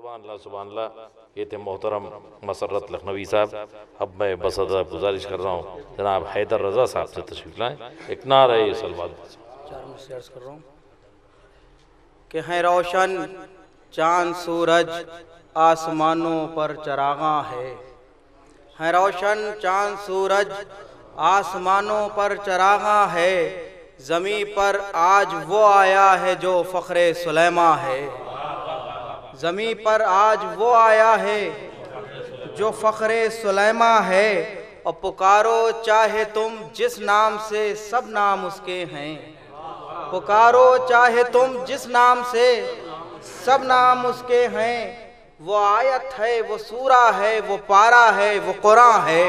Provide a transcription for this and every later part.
सुभान अल्लाह। ये थे मोहतरम मसर्रत लखनवी साहब। अब मैं बस गुजारिश कर रहा हूँ जनाब हैदर रज़ा साहब से तशरीफ लाएँ, एक नारा ये सलवात 4 मिनट से अर्ज़ कर रहा हूँ कि हैं रोशन चांद सूरज आसमानों पर चरागा है रोशन चांद सूरज आसमानों पर चरागा है। ज़मीं पर आज वो आया है जो फ़ख्रे सुलेमा है। ज़मीं पर आज वो आया है जो फ़ख्रे सुलेमा है। और पुकारो चाहे तुम जिस नाम से सब नाम उसके हैं। पुकारो चाहे तुम जिस नाम से सब नाम उसके हैं। वो आयत है, वो सूरा है, वो पारा है, वो कुरान है।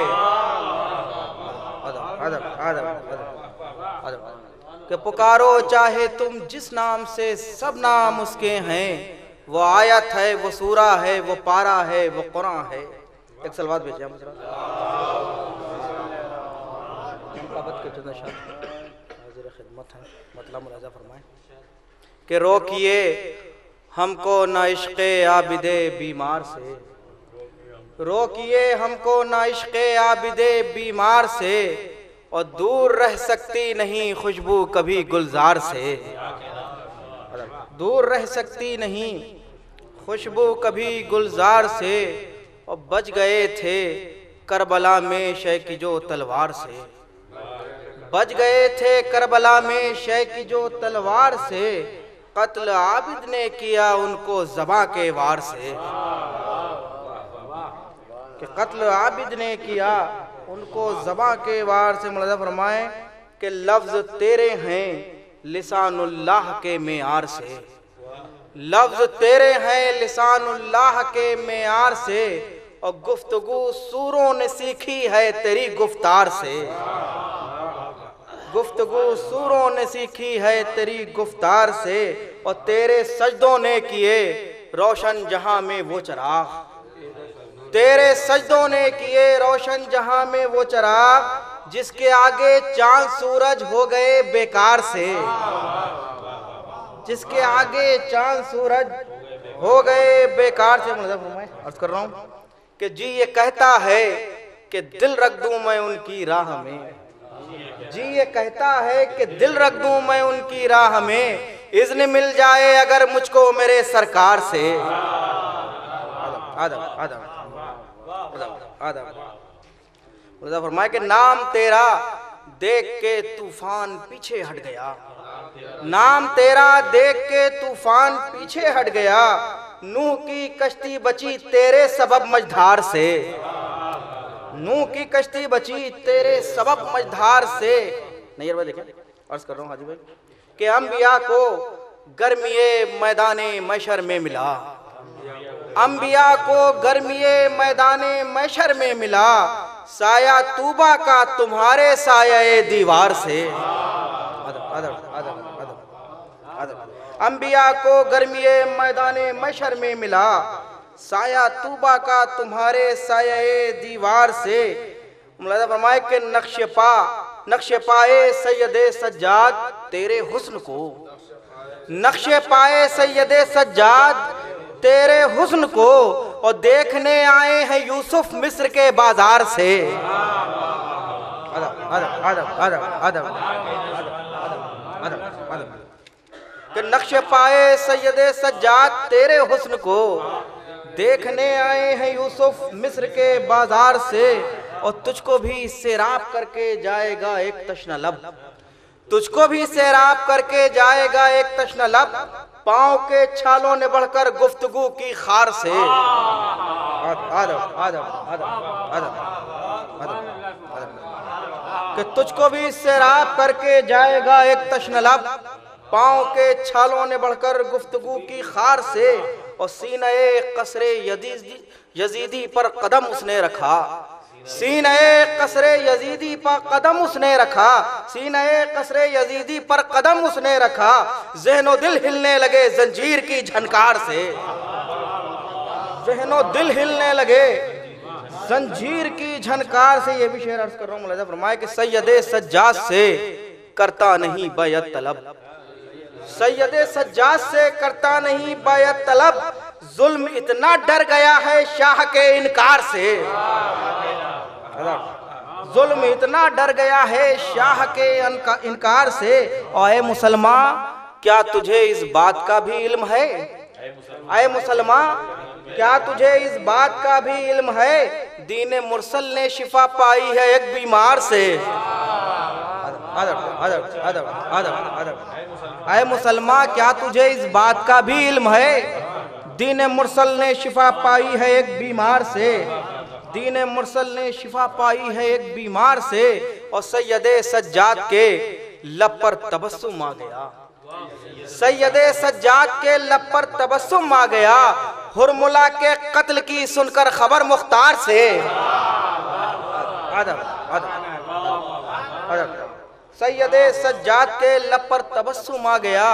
कि पुकारो चाहे तुम जिस नाम से सब नाम उसके हैं। वो आयत है, वो सूरा है, वो पारा है, वो कुरान है। एक सलवात भेजिए हाजिर खिदमत है, मतलब मुलाजा फरमाएं कि रोकिए हमको ना इश्क़े आबिदे बीमार से। रोकिए हमको ना इश्क़े आबिदे बीमार से। और दूर रह सकती नहीं खुशबू कभी गुलजार से। दूर रह सकती नहीं खुशबू कभी गुलजार से। और बच गए थे करबला में शय की जो तलवार से। बच गए थे करबला में शय की जो तलवार से। कत्ल आबिद ने किया उनको ज़बां के वार से। कि कत्ल आबिद ने किया उनको ज़बां के वार से। मुलाज़ा फरमाएं कि लफ्ज़ तेरे हैं लिसानुल्लाह के मेयार से। लफ्ज़ तेरे हैं लिसानुल्लाह के मेयार से। और गुफ्तगू सूरों ने सीखी है तेरी गुफ्तार से। गुफ्तगू सूरों ने सीखी है तेरी गुफ्तार से। और तेरे सजदों ने किए रोशन जहां में वो चराग। तेरे सजदों ने किए रोशन जहां में वो चराग। जिसके आगे चांद सूरज हो गए बेकार से। जिसके आगे चांद सूरज हो गए बेकार से। मैं अर्ज कर रहा हूं कि जी ये कहता है कि दिल रख दूं मैं उनकी राह में। जी ये कहता है कि दिल रख दूं मैं उनकी राह में। इज़्न मिल जाए अगर मुझको मेरे सरकार से। आदम आदम आदम फरमाया कि नाम तेरा देख के तूफान पीछे हट गया। नाम तेरा देख के तूफान पीछे हट गया। नूह की कश्ती बची तेरे सबब मझधार से। नूह की कश्ती बची तेरे सबब मझधार से। नहीं भाई देखें अर्ज कर रहा हूँ हाजी भाई कि अंबिया को गर्मिये मैदाने मैशर में मिला। अंबिया को गर्मिये मैदाने मैशर में मिला। साया तूबा का तुम्हारे साये दीवार से। अंबिया को गर्मिये मैदाने मैशर में मिला। साया तूबा का तुम्हारे साये दीवार से। मुलाज़ा फरमाए कि नक्श पाए सैयदे सज्जाद तेरे हुस्न को। नक्श पाए सैयदे सज्जाद तेरे हुस्न को। और देखने आए हैं यूसुफ मिस्र के बाजार से। कि नक्श पाए सैयदे सज्जाद तेरे हुस्न को। देखने आए हैं यूसुफ मिस्र के बाजार से। और तुझको भी सैराब करके जाएगा एक तश्ना लब। तुझको भी सैराब करके जाएगा एक तश्ना लब। पाँव के छालों ने बढ़कर गुफ्तगू की खार से। कि तुझको भी सैराब करके जाएगा एक तश्ना लब। पाँव के छालों ने बढ़कर गुफ्तगू की खार से। और सीने कसरे यजीदी पर कदम उसने रखा। सीने कसरे यजीदी पर कदम उसने रखा। सीने कसरे यजीदी पर कदम उसने रखा। ज़हनो दिल हिलने लगे जंजीर की झनकार से। ज़हनो दिल हिलने लगे जंजीर की झनकार से। ये भी शेर अर्ज कर रहा हूँ मुलाज़ा फरमाए कि सैयदे सज्जाद से करता नहीं बैत तलब। सैयदे सज्जाद से करता नहीं बैत तलब। जुल्म इतना डर गया है शाह के इनकार से, जुल्म इतना डर गया है शाह के इनकार से। और ए मुसलमान क्या तुझे इस बात का भी इल्म है, ऐ मुसलमान क्या तुझे इस बात का भी इल्म है, दीन मुरसल ने शिफा पाई है एक बीमार से। ऐ मुसलमान क्या तुझे इस बात का भी इल्म है, दीन मुरसल ने शिफा पाई है एक बीमार से, दीन मुरसल ने शिफा पाई है एक बीमार से। और सैयदे सज्जाद के लब पर तबस्सुम आ गया, सैयदे सज्जाद के लब पर तबस्सुम आ गया, हुरमुला के कत्ल की सुनकर खबर मुख्तार से। सैयदे सज्जाद के लब पर तबस्सुम आ गया,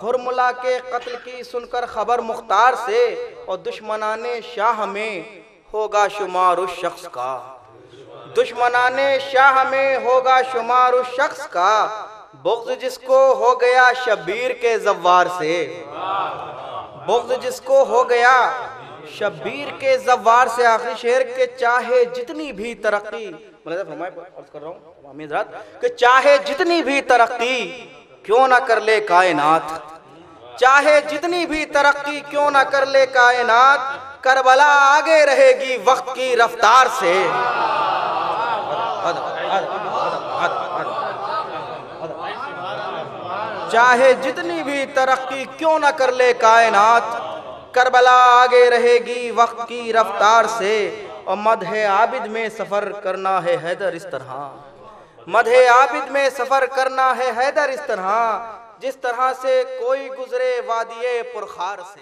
हुरमुला के कत्ल की सुनकर खबर मुख्तार से। और दुश्मनाने शाह में होगा शुमार उस शख्स का, दुश्मनाने शाह में होगा शुमार उस शख्स का, बुग़्ज़ जिसको हो गया शब्बीर के ज़व्वार से, बुग़्ज़ जिसको हो गया शब्बीर के ज़व्वार से। आखिरी शेर के चाहे जितनी भी तरक्की, कर रहा हूँ कि चाहे जितनी भी तरक्की क्यों ना कर ले कायनात, चाहे जितनी भी तरक्की क्यों ना कर ले कायनात, करबला आगे रहेगी वक्त की रफ्तार से। चाहे जितनी भी तरक्की क्यों ना कर ले कायनात, करबला आगे रहेगी वक्त की रफ्तार से। और मदहे आबिद में सफर करना है हैदर इस तरह, मदहे आबिद में सफर करना है हैदर इस तरह, जिस तरह से कोई गुजरे वादिये पुरखार से।